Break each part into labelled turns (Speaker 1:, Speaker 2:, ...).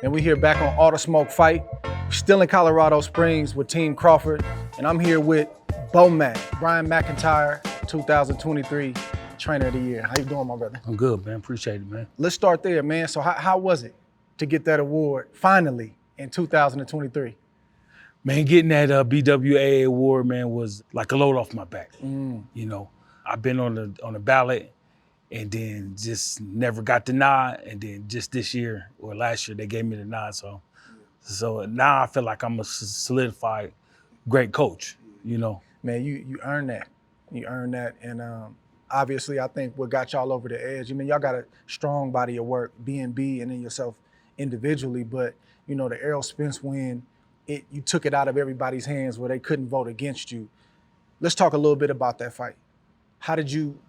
Speaker 1: And we here back on All the Smoke Fight. Still in Colorado Springs with Team Crawford. And I'm here with BoMac, McIntyre, 2023 Trainer of the Year. How you doing, my brother?
Speaker 2: I'm good, man. Appreciate it, man.
Speaker 1: Let's start there, man. So how was it to get that award finally in 2023?
Speaker 2: Man, getting that BWA award, man, was like a load off my back. You know, I've been on the ballot and then just never got the nod. And then just this year or last year, they gave me the nod. So now I feel like I'm a solidified great coach, you know.
Speaker 1: Man, you earned that. You earned that. And obviously, I think what got y'all over the edge, I mean, y'all got a strong body of work, B&B and then yourself individually. But, you know, the Errol Spence win, you took it out of everybody's hands where they couldn't vote against you. Let's talk a little bit about that fight. How did you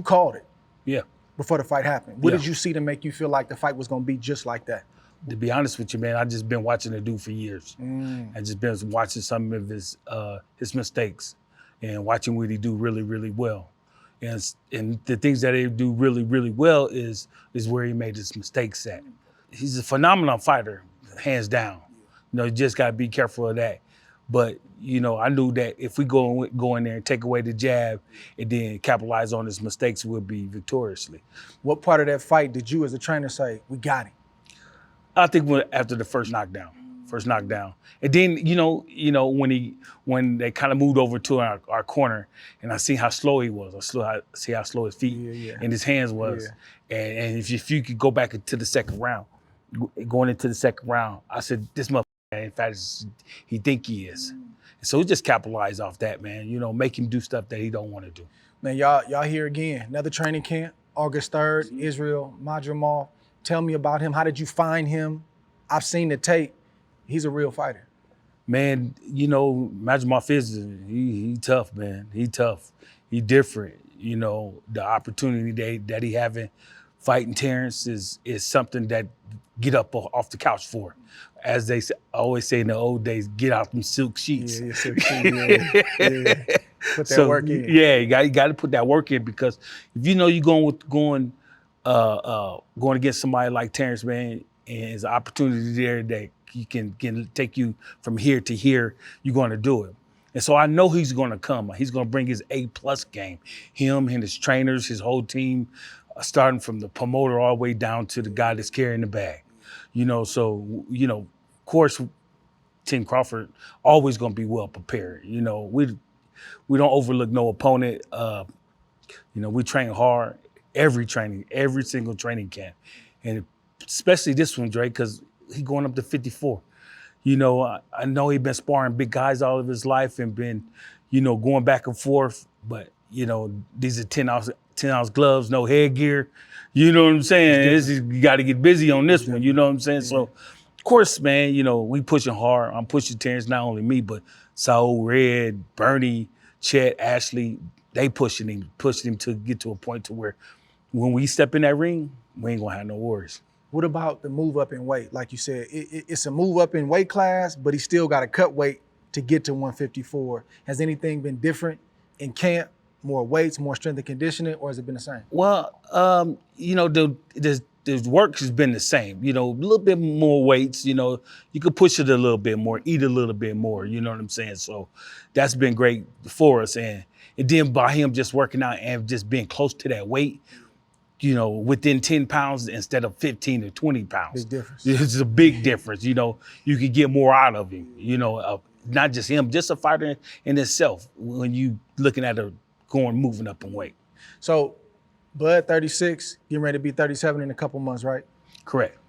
Speaker 1: called it?
Speaker 2: Yeah.
Speaker 1: Before the fight happened. What did you see to make you feel like the fight was going to be just like that?
Speaker 2: To be honest with you, man, I just been watching the dude for years. I just been watching some of his mistakes and watching what he do really, really well. And the things that he do really, really well is where he made his mistakes at. He's a phenomenal fighter, hands down. You know, you just got to be careful of that. But, you know, I knew that if we go in there and take away the jab and then capitalize on his mistakes, we'll be victoriously. What
Speaker 1: part of that fight did you as a trainer say, we got him?
Speaker 2: I think after the first knockdown. And then, you know, when they kind of moved over to our corner and I see how slow he was, I see how slow his feet and his hands was. And if you could go back into the second round, going into the second round, I said, this motherfucker, in fact, he think he is. And so we just capitalize off that, man. You know, make him do stuff that he don't want to do.
Speaker 1: Man, y'all here again. Another training camp, August 3rd, Israel, Madrimov. Tell me about him. How did you find him? I've seen the tape. He's a real fighter.
Speaker 2: Man, you know, Madrimov he tough, man. He tough. He different. You know, the opportunity that he having fighting Terence is something that get up off the couch for. As they always say in the old days, get out them silk sheets.
Speaker 1: Yeah, silk sheet, yeah. Put that work in.
Speaker 2: Yeah, you got to put that work in because if you know you're going against somebody like Terence, man, and there's an opportunity there that you can take you from here to here, you're going to do it. And so I know he's going to come. He's going to bring his A+ game. Him and his trainers, his whole team, starting from the promoter all the way down to the guy that's carrying the bag. You know, so, you know, of course, Team Crawford always going to be well prepared. You know, we don't overlook no opponent. You know, we train hard, every single training camp. And especially this one, Drake, because he going up to 54. You know, I know he been sparring big guys all of his life and been, you know, going back and forth. But, you know, these are 10-ounce gloves, no headgear. You know what I'm saying? You got to get busy on this one. You know what I'm saying? So, of course, man, you know, we pushing hard. I'm pushing Terence, not only me, but Saul, Red, Bernie, Chet, Ashley. They pushing him to get to a point to where when we step in that ring, we ain't going to have no worries.
Speaker 1: What about the move up in weight? Like you said, it's a move up in weight class, but he still got to cut weight to get to 154. Has anything been different in camp? More weights, more strength and conditioning, or has it been the same?
Speaker 2: Well, you know, the work has been the same. You know, a little bit more weights. You know, you could push it a little bit more, eat a little bit more. You know what I'm saying? So that's been great for us. And then by him just working out and just being close to that weight, you know, within 10 pounds instead of 15 or 20 pounds.
Speaker 1: Big difference.
Speaker 2: It's a big difference. You know, you could get more out of him. You know, not just him, just a fighter in itself when you looking at moving up in weight.
Speaker 1: So, Bud 36, getting ready to be 37 in a couple months, right?
Speaker 2: Correct.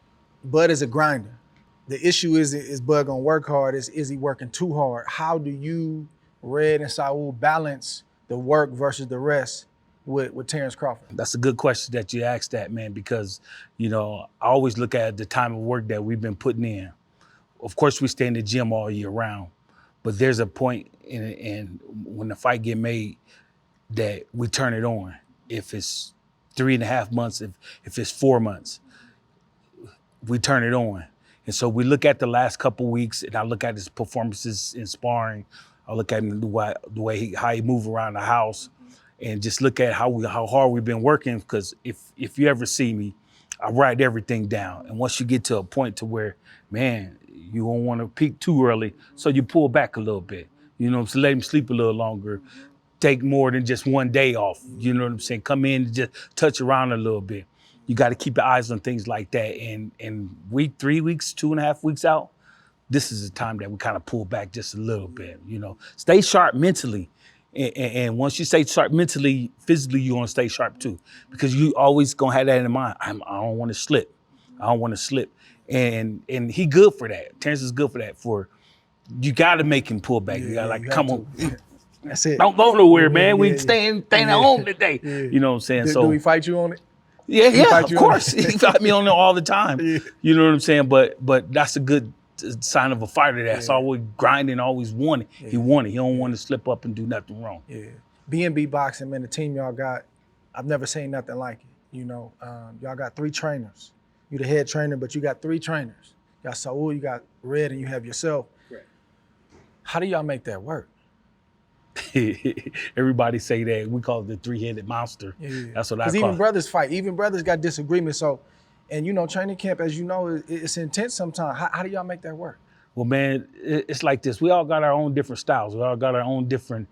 Speaker 1: Bud is a grinder. The issue is Bud gonna work hard? Is he working too hard? How do you, Red and Saul, balance the work versus the rest with Terence Crawford?
Speaker 2: That's a good question that you asked that, man, because, you know, I always look at the time of work that we've been putting in. Of course, we stay in the gym all year round, but there's a point in when the fight get made that we turn it on. If it's 3.5 months, if it's 4 months, we turn it on. And so we look at the last couple weeks, and I look at his performances in sparring. I look at him, the way how he move around the house, and just look at how hard we've been working. Because if you ever see me, I write everything down. And once you get to a point to where, man, you don't want to peak too early, so you pull back a little bit. You know, so let him sleep a little longer. Take more than just one day off. You know what I'm saying? Come in and just touch around a little bit. You got to keep your eyes on things like that. And week 3 weeks, 2.5 weeks out, this is the time that we kind of pull back just a little bit. You know, stay sharp mentally. And once you stay sharp mentally, physically, you want to stay sharp too, because you always gonna have that in mind. I don't want to slip. I don't want to slip. And he good for that. Terence is good for that. You got to make him pull back. You got to come on.
Speaker 1: That's it.
Speaker 2: Don't go nowhere, man. We staying at home today.
Speaker 1: Yeah.
Speaker 2: You know what I'm saying?
Speaker 1: Do he fight you on it?
Speaker 2: Yeah, of course. He fight me on it all the time.
Speaker 1: Yeah.
Speaker 2: You know what I'm saying? But that's a good sign of a fighter that's always grinding, always wanting.
Speaker 1: Yeah.
Speaker 2: He wanted. He don't want to slip up and do nothing wrong.
Speaker 1: Yeah. B&B Boxing, man, the team y'all got, I've never seen nothing like it. You know, y'all got 3 trainers. You the head trainer, but you got 3 trainers. You got Saul, you got Red, and you have yourself.
Speaker 2: Right.
Speaker 1: How do y'all make that work?
Speaker 2: Everybody say that. We call it the 3-headed monster.
Speaker 1: Yeah.
Speaker 2: That's what I call
Speaker 1: Because even
Speaker 2: it.
Speaker 1: brothers fight. Even brothers got disagreements. So, and you know, training camp, as you know, it's intense sometimes. How do y'all make that work?
Speaker 2: Well, man, it's like this. We all got our own different styles. We all got our own different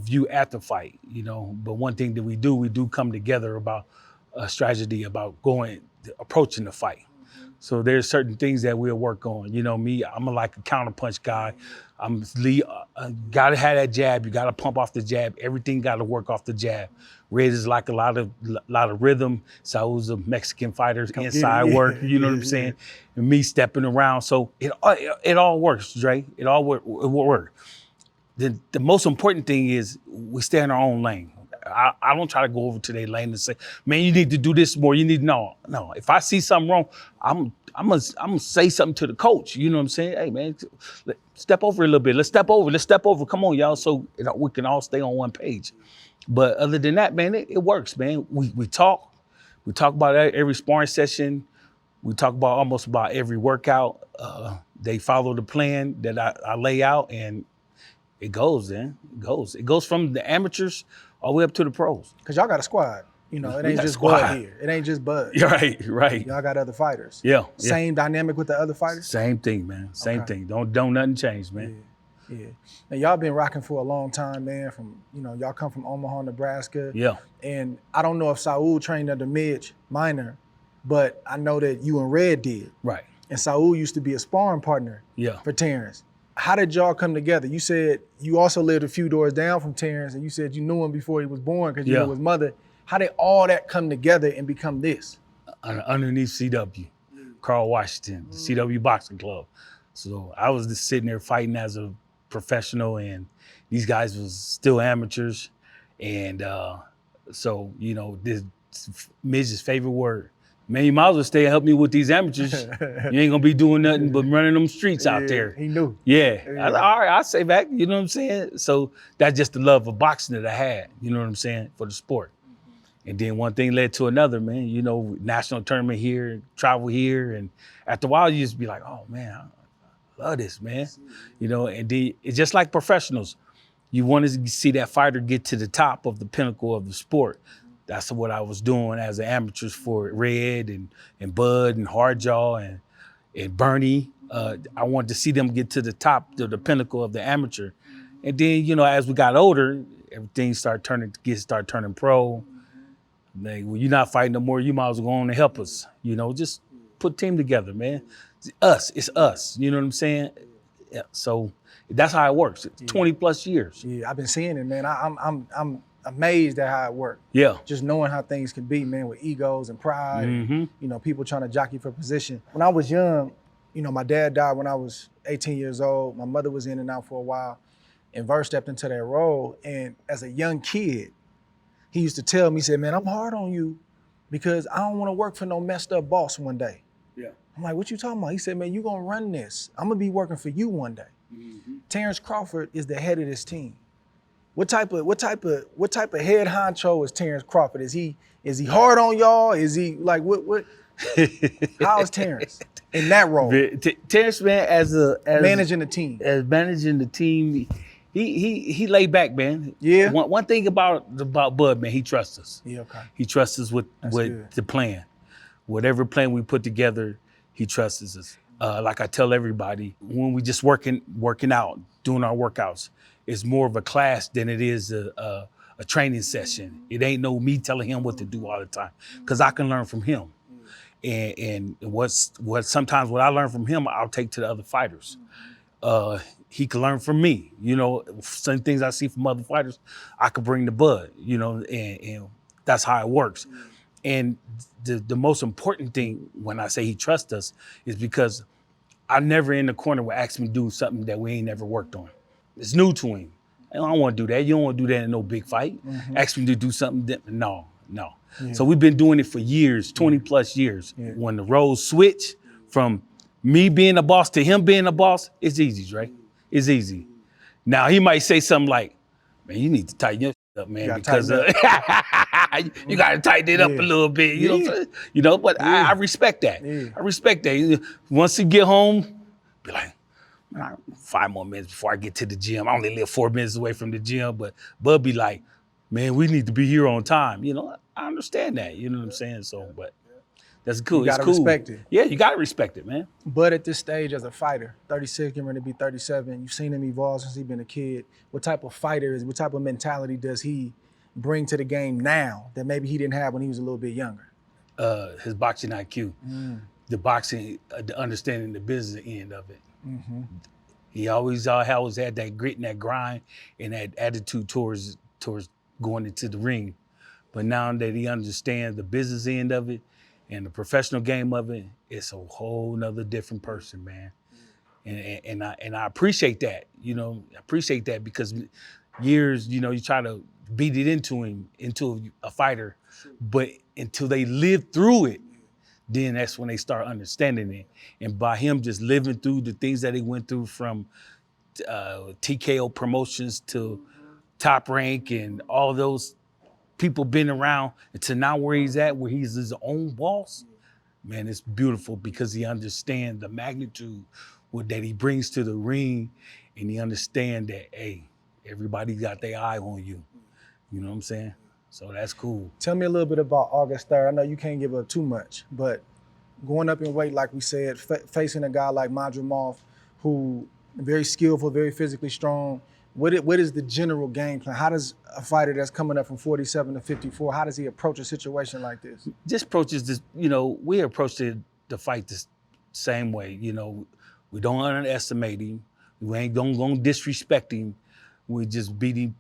Speaker 2: view at the fight, you know. But one thing that we do come together about a strategy about approaching the fight. So there's certain things that we'll work on. You know, me, I'm like a counterpunch guy. Gotta have that jab. You gotta pump off the jab. Everything gotta work off the jab. Red is like a lot of rhythm. Saul's a Mexican fighter, inside work. You know what I'm saying? And me stepping around. So it all works, Dre. It all work. The most important thing is we stay in our own lane. I don't try to go over to their lane and say, man, you need to do this more. You need no. If I see something wrong, I'm gonna say something to the coach. You know what I'm saying? Hey man, step over a little bit. Let's step over. Come on, y'all, so we can all stay on one page. But other than that, man, it works, man. We talk about every sparring session. We talk about almost about every workout. They follow the plan that I lay out, and it goes, man. It goes from the amateurs all the way up to the pros.
Speaker 1: Because y'all got a squad. You know, it
Speaker 2: We
Speaker 1: ain't
Speaker 2: got a
Speaker 1: just
Speaker 2: squad.
Speaker 1: Bud here. It ain't just Bud.
Speaker 2: Right.
Speaker 1: Y'all got other fighters.
Speaker 2: Yeah.
Speaker 1: Same dynamic with the other fighters?
Speaker 2: Same thing, man. Same
Speaker 1: Okay.
Speaker 2: thing. Don't nothing change, man.
Speaker 1: Yeah. And y'all been rocking for a long time, man. Y'all come from Omaha, Nebraska.
Speaker 2: Yeah.
Speaker 1: And I don't know if Saul trained under Midge Minor, but I know that you and Red did.
Speaker 2: Right.
Speaker 1: And Saul used to be a sparring partner for Terence. How did y'all come together? You said you also lived a few doors down from Terence, and you said you knew him before he was born because you knew his mother. How did all that come together and become this?
Speaker 2: Underneath CW, Carl Washington, the CW Boxing Club. So I was just sitting there fighting as a professional, and these guys was still amateurs. And so, you know, this Midge's favorite word. Man, you might as well stay and help me with these amateurs. You ain't gonna be doing nothing but running them streets out there.
Speaker 1: He knew.
Speaker 2: Yeah. I was like, all right, I'll say back, you know what I'm saying? So that's just the love of boxing that I had, you know what I'm saying, for the sport. And then one thing led to another, man. You know, national tournament here, travel here. And after a while, you just be like, oh, man, I love this, man. You know, and then it's just like professionals. You want to see that fighter get to the top of the pinnacle of the sport. That's what I was doing as an amateur for Red and Bud and Hardjaw and Bernie. I wanted to see them get to the top, to the pinnacle of the amateur. And then, you know, as we got older, everything started turning pro. Like, well, you're not fighting no more. You might as well go on and help us. You know, just put a team together, man. It's us. You know what I'm saying? Yeah. So that's how it works. It's 20 plus years.
Speaker 1: Yeah, I've been seeing it, man. I'm amazed at how it worked.
Speaker 2: Yeah.
Speaker 1: Just knowing how things can be, man, with egos and pride.
Speaker 2: Mm-hmm.
Speaker 1: And, you know, people trying to jockey for position. When I was young, you know, my dad died when I was 18 years old. My mother was in and out for a while. And Verse stepped into that role. And as a young kid, he used to tell me, he said, man, I'm hard on you because I don't want to work for no messed up boss one day.
Speaker 2: Yeah.
Speaker 1: I'm like, what you talking about? He said, man, you gonna run this. I'm gonna be working for you one day.
Speaker 2: Mm-hmm.
Speaker 1: Terence Crawford is the head of this team. What type of head honcho is Terence Crawford? Is he hard on y'all? Is he like what? How is Terence in that role?
Speaker 2: Terence, man, as
Speaker 1: managing the team.
Speaker 2: As managing the team, he laid back, man.
Speaker 1: Yeah.
Speaker 2: One thing about Bud, man, he trusts us.
Speaker 1: Yeah, okay.
Speaker 2: He trusts us with
Speaker 1: good.
Speaker 2: the plan. whatever plan we put together, he trusts us. Like I tell everybody, when we just working out, doing our workouts, it's more of a class than it is a training session. It ain't no me telling him what to do all the time, because I can learn from him. And what sometimes what I learn from him, I'll take to the other fighters. He can learn from me. You know, some things I see from other fighters, I could bring to Bud. You know, and that's how it works. And the most important thing when I say he trusts us is because I never in the corner will ask him to do something that we ain't never worked on. It's new to him. I don't want to do that. You don't want to do that in no big fight. Ask me to do something different. No. Yeah. So we've been doing it for years, 20 plus years. Yeah. When the roles switch from me being a boss to him being a boss, it's easy, right? It's easy. Now he might say something like, man, you need to tighten your up, man, because you got to tighten it up a little bit, you know, but I respect that. Yeah. I respect that. Once you get home, be like, 5 more minutes before I get to the gym. I only live 4 minutes away from the gym, but Bud be like, man, we need to be here on time. You know, I understand that. You know what I'm saying? So, but that's cool.
Speaker 1: You gotta respect it.
Speaker 2: Yeah, you gotta respect it, man.
Speaker 1: But at this stage as a fighter, 36, getting ready to be 37, you've seen him evolve since he's been a kid. What type of fighter is, what type of mentality does he bring to the game now that maybe he didn't have when he was a little bit younger?
Speaker 2: His boxing IQ, the boxing, the understanding the business end of it. He always had that grit and that grind and that attitude towards going into the ring. But now that he understands the business end of it and the professional game of it, it's a whole nother different person, man. And I appreciate that, you know, because years, you know, you try to beat it into a fighter, but until they live through it, then that's when they start understanding it. And by him just living through the things that he went through, from TKO promotions to Top Rank and all those people been around, and to now where he's at, where he's his own boss, man, it's beautiful because he understands the magnitude that he brings to the ring, and he understands that, hey, everybody got their eye on you. You know what I'm saying? So that's cool.
Speaker 1: Tell me a little bit about August 3rd. I know you can't give up too much, but going up in weight, like we said, facing a guy like Madrimov, who very skillful, very physically strong. What is the general game plan? How does a fighter that's coming up from 47 to 54, how does he approach a situation like this?
Speaker 2: Just approaches this, you know, we approach the fight the same way. You know, we don't underestimate him. We ain't gonna disrespect him. We just beat him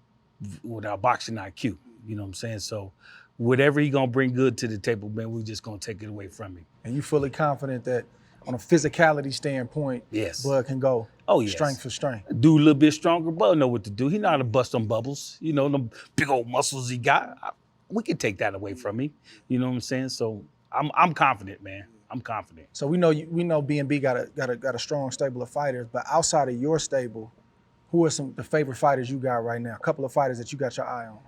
Speaker 2: with our boxing IQ. You know what I'm saying? So whatever he gonna bring good to the table, man, we just gonna take it away from him.
Speaker 1: And you fully confident that on a physicality standpoint,
Speaker 2: yes,
Speaker 1: Bud can go strength for strength.
Speaker 2: Do a little bit stronger, Bud know what to do. He know how to bust them bubbles. You know, them big old muscles he got. We can take that away from him. You know what I'm saying? So I'm confident, man. I'm confident.
Speaker 1: So we know B&B got a strong stable of fighters, but outside of your stable, who are the favorite fighters you got right now? A couple of fighters that you got your eye on.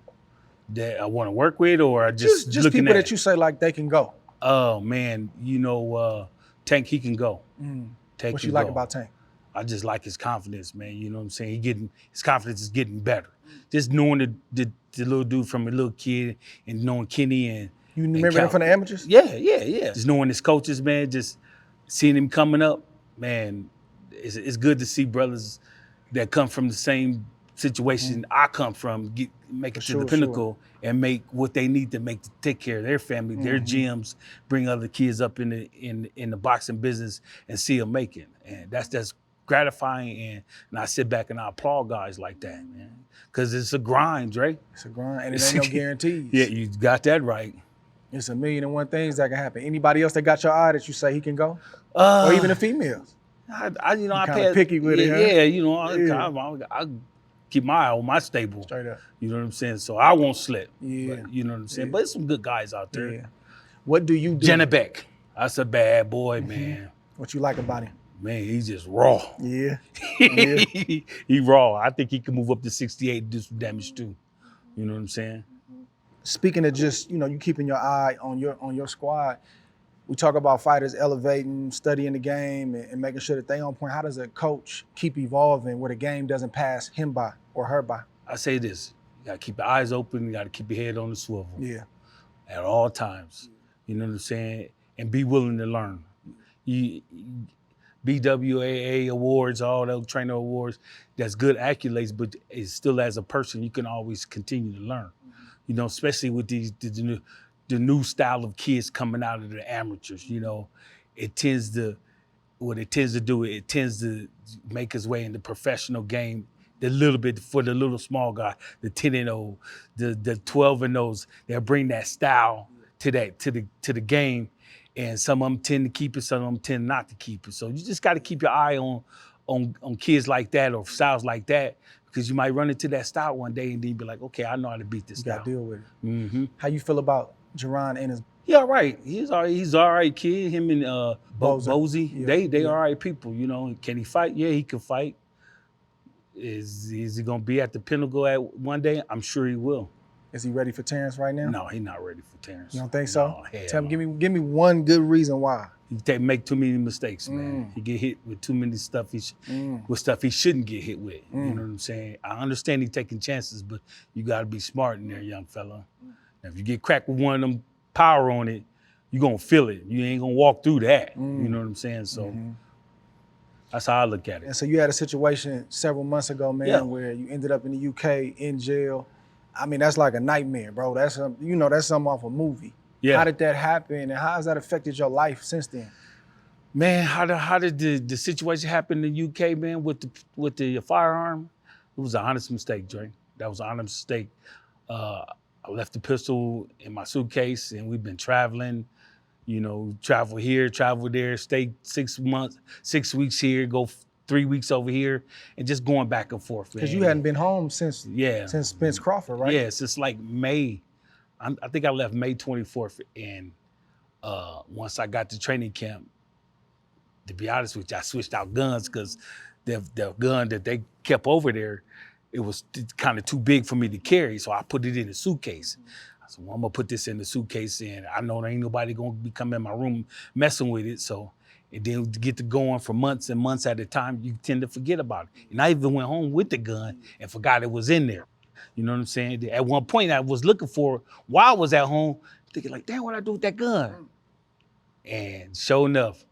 Speaker 2: That I want to work with, or just looking
Speaker 1: people
Speaker 2: at
Speaker 1: that you say like they can go.
Speaker 2: Oh man, you know, Tank, he can go.
Speaker 1: Tank, what you like about Tank?
Speaker 2: I just like his confidence, man. You know what I'm saying? His confidence is getting better. Just knowing the little dude from a little kid, and knowing Kenny and
Speaker 1: you remember him from the amateurs?
Speaker 2: Yeah. Just knowing his coaches, man. Just seeing him coming up, man. It's good to see brothers that come from the same situation I come from, make it to the pinnacle and make what they need to take care of their family, their gyms, bring other kids up in the boxing business and see them make it. And that's gratifying, and I sit back and I applaud guys like that, man. Because it's a grind, Dre.
Speaker 1: It's a grind, and it ain't no guarantees.
Speaker 2: Yeah, you got that right.
Speaker 1: It's 1,000,001 things that can happen. Anybody else that got your eye that you say he can go? Or even the females?
Speaker 2: I
Speaker 1: pay picky with it, huh?
Speaker 2: Yeah, you know, I keep my eye on my stable.
Speaker 1: Straight up.
Speaker 2: You know what I'm saying? So I won't slip.
Speaker 1: Yeah.
Speaker 2: But, you know what I'm saying? But there's some good guys out there.
Speaker 1: Yeah. What do you do?
Speaker 2: Jenna Beck. That's a bad boy, man.
Speaker 1: What you like about him?
Speaker 2: Man, he's just raw.
Speaker 1: Yeah.
Speaker 2: He raw. I think he can move up to 68 and do some damage too. You know what I'm saying?
Speaker 1: Speaking of just, you keeping your eye on your squad, we talk about fighters elevating, studying the game, and making sure that they on point. How does a coach keep evolving where the game doesn't pass him by or her by?
Speaker 2: I say this: you gotta keep your eyes open. You gotta keep your head on the swivel.
Speaker 1: Yeah.
Speaker 2: At all times. You know what I'm saying? and be willing to learn. You, BWAA awards, all those trainer awards, that's good accolades, but it's still as a person, you can always continue to learn. You know, especially with the new style of kids coming out of the amateurs, you know, it tends to make its way in the professional game a little bit for the little small guy, the 10-0, the 12-0s. They'll bring that style to the game, and some of them tend to keep it, some of them tend not to keep it. So you just got to keep your eye on kids like that or styles like that, because you might run into that style one day and then be like, okay, I know how to beat this
Speaker 1: You
Speaker 2: style.
Speaker 1: got to deal with it.
Speaker 2: Mm-hmm.
Speaker 1: How you feel about Jaron Ennis?
Speaker 2: He all right. He's all right kid. Him and Bozy,
Speaker 1: Yeah.
Speaker 2: they all right people. You know, can he fight? Yeah, he can fight. Is he gonna be at the pinnacle at one day? I'm sure he will.
Speaker 1: Is he ready for Terence right now?
Speaker 2: No, he's not ready for Terence.
Speaker 1: You don't think so?
Speaker 2: No, hell
Speaker 1: Tell me,
Speaker 2: no.
Speaker 1: give me one good reason why.
Speaker 2: He make too many mistakes, man. He get hit with too many stuff with stuff he shouldn't get hit with. You know what I'm saying? I understand he taking chances, but you got to be smart in there, young fella. Now, if you get cracked with one of them power on it, you're gonna feel it. You ain't gonna walk through that. You know what I'm saying? So that's how I look at it.
Speaker 1: And so you had a situation several months ago, man, where you ended up in the UK in jail. I mean, that's like a nightmare, bro. That's that's something off a movie.
Speaker 2: Yeah.
Speaker 1: How did that happen, and how has that affected your life since then?
Speaker 2: Man, how did the situation happen in the UK, man, with the firearm? It was an honest mistake, Dre. That was an honest mistake. I left the pistol in my suitcase, and we've been traveling. You know, travel here, travel there, stay 6 weeks here, go 3 weeks over here, and just going back and forth.
Speaker 1: Because you hadn't been home since Spence Crawford, right?
Speaker 2: Yeah, since like May. I think I left May 24th, and once I got to training camp, to be honest with you, I switched out guns because the gun that they kept over there, it was kind of too big for me to carry, so I put it in a suitcase. I said, well, I'm gonna put this in the suitcase, and I know there ain't nobody gonna be coming in my room messing with it. So, and then to get to going for months and months at a time, you tend to forget about it. And I even went home with the gun and forgot it was in there. You know what I'm saying? At one point, I was looking for it while I was at home, thinking like, damn, what I do with that gun? And sure enough,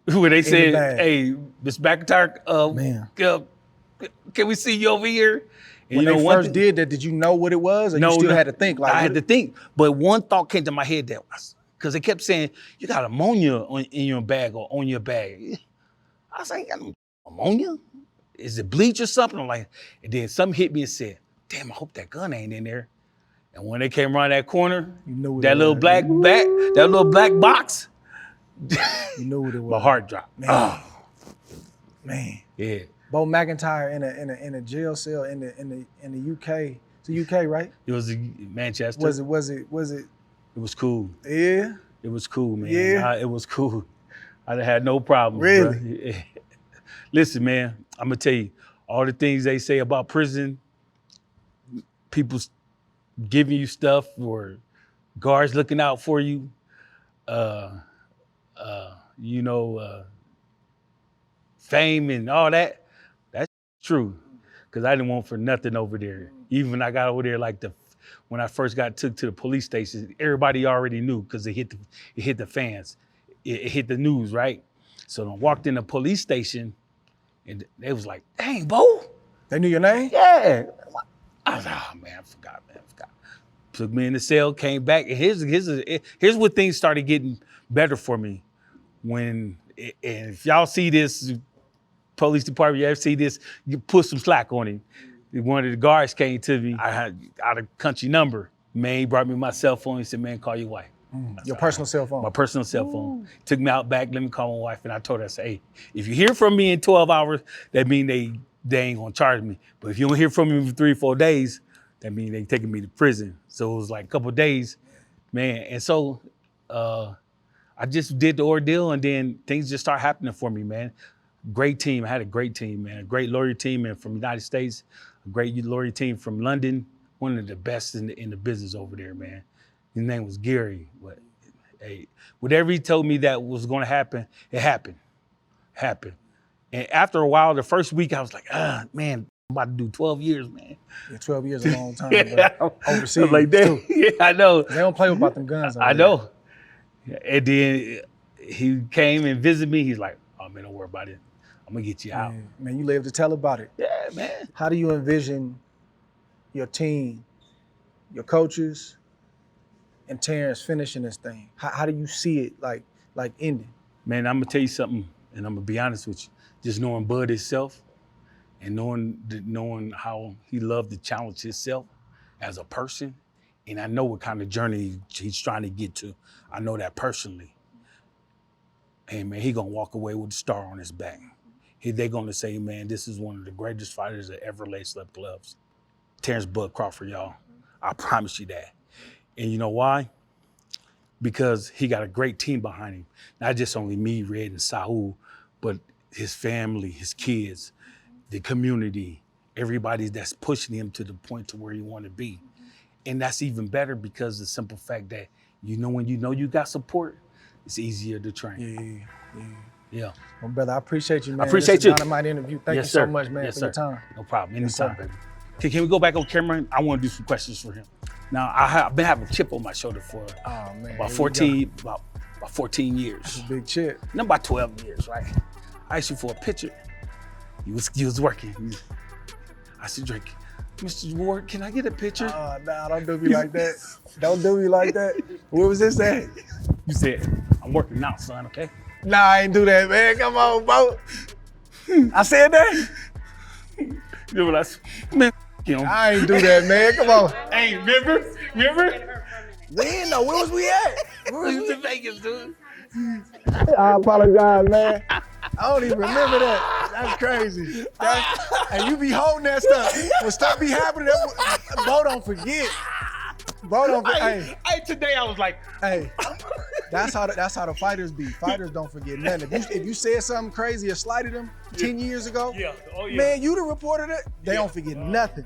Speaker 2: when they said, hey, Miss McIntyre,
Speaker 1: man,
Speaker 2: can we see you over here? And
Speaker 1: when they first did that, did you know what it was, or you still had to think? Like,
Speaker 2: I had to think, but one thought came to my head that because they kept saying you got ammonia in your bag or on your bag. I was like, ammonia? Is it bleach or something? I'm like, and then something hit me and said, damn, I hope that gun ain't in there. And when they came around that corner,
Speaker 1: you knew
Speaker 2: that little black box,
Speaker 1: you knew what it was.
Speaker 2: My heart dropped.
Speaker 1: Man.
Speaker 2: Yeah.
Speaker 1: BoMac McIntyre in a jail cell in the UK. It's the UK, right?
Speaker 2: It was Manchester.
Speaker 1: Was it?
Speaker 2: It was cool.
Speaker 1: Yeah.
Speaker 2: It was cool, man.
Speaker 1: Yeah.
Speaker 2: It was cool. I had no problem.
Speaker 1: Really?
Speaker 2: Bro. Listen, man, I'm gonna tell you, all the things they say about prison, people giving you stuff or guards looking out for you, fame and all that, that's true. Because I didn't want for nothing over there. Even when I got over there, when I first took to the police station, everybody already knew because it hit the fans. It hit the news, right? So I walked in the police station and they was like, dang, Bo.
Speaker 1: They knew your name?
Speaker 2: Yeah. I was like, oh man, I forgot. Took me in the cell, came back, and here's where things started getting better for me. And if y'all see this, police department, you ever see this, you put some slack on him. One of the guards came to me, I had out a country number. Man, he brought me my cell phone, he said, man, call your wife.
Speaker 1: Your personal cell phone?
Speaker 2: My personal cell phone. Took me out back, let me call my wife, and I told her, I said, hey, if you hear from me in 12 hours, that means they ain't gonna charge me. But if you don't hear from me for 3 or 4 days, that means they taking me to prison. So it was like a couple of days, man. And so I just did the ordeal, and then things just started happening for me, man. Great team. I had a great team, man. A great lawyer team from the United States, a great lawyer team from London, one of the best in the business over there, man. His name was Gary. But hey, whatever he told me that was going to happen, it happened. And after a while, the first week, I was like, man, I'm about to do 12 years, man.
Speaker 1: Yeah, 12 years is a long time, but overseas
Speaker 2: like that.
Speaker 1: too.
Speaker 2: Yeah, I know.
Speaker 1: They don't play about them guns.
Speaker 2: I know. And then he came and visited me. He's like, "Oh man, don't worry about it. I'm gonna get you out."
Speaker 1: Man, you live to tell about it.
Speaker 2: Yeah, man.
Speaker 1: How do you envision your team, your coaches, and Terence finishing this thing? How do you see it like ending?
Speaker 2: Man, I'm gonna tell you something, and I'm gonna be honest with you. Just knowing Bud himself, and knowing how he loved to challenge himself as a person, and I know what kind of journey he's trying to get to. I know that personally. And man, he gonna walk away with a star on his back. They're gonna say, man, this is one of the greatest fighters that ever laced up gloves. Terence Bud Crawford, y'all. I promise you that. And you know why? Because he got a great team behind him. Not just only me, Red, and Saul, but his family, his kids, the community, everybody that's pushing him to the point to where he want to be. And that's even better because the simple fact that when you know you got support, it's easier to train. Yeah.
Speaker 1: Well, brother, I appreciate you, man.
Speaker 2: I appreciate
Speaker 1: this
Speaker 2: you.
Speaker 1: Is a dynamite interview. Thank you so much, man, for your time.
Speaker 2: No problem. Anytime,
Speaker 1: Yes,
Speaker 2: baby. Okay, can we go back on camera? I want to do some questions for him. Now, I've been having a chip on my shoulder for about 14 years.
Speaker 1: That's a big chip.
Speaker 2: No, about 12 years, right? I asked you for a picture. You was working. I said, Drake, Mr. Ward, can I get a picture?
Speaker 1: Nah, don't do me like that. Don't do me like that. Where was this at?
Speaker 2: You said, I'm working out, son, okay?
Speaker 1: Nah, I ain't do that, man. Come on, bro. I said that?
Speaker 2: You know what I said? Man,
Speaker 1: I ain't do that, man. Come on.
Speaker 2: Hey, remember?
Speaker 1: We didn't know. Where was we at?
Speaker 2: Where was we in Vegas, dude?
Speaker 1: I apologize, man. I don't even remember that. That's crazy. And you be holding that stuff. When stuff be happening, bro, don't forget. Bro, don't forget.
Speaker 2: Hey, today I was like,
Speaker 1: hey, that's how the fighters be. Fighters don't forget nothing. If you said something crazy or slighted them 10 years ago, man, you the reporter that they don't forget nothing.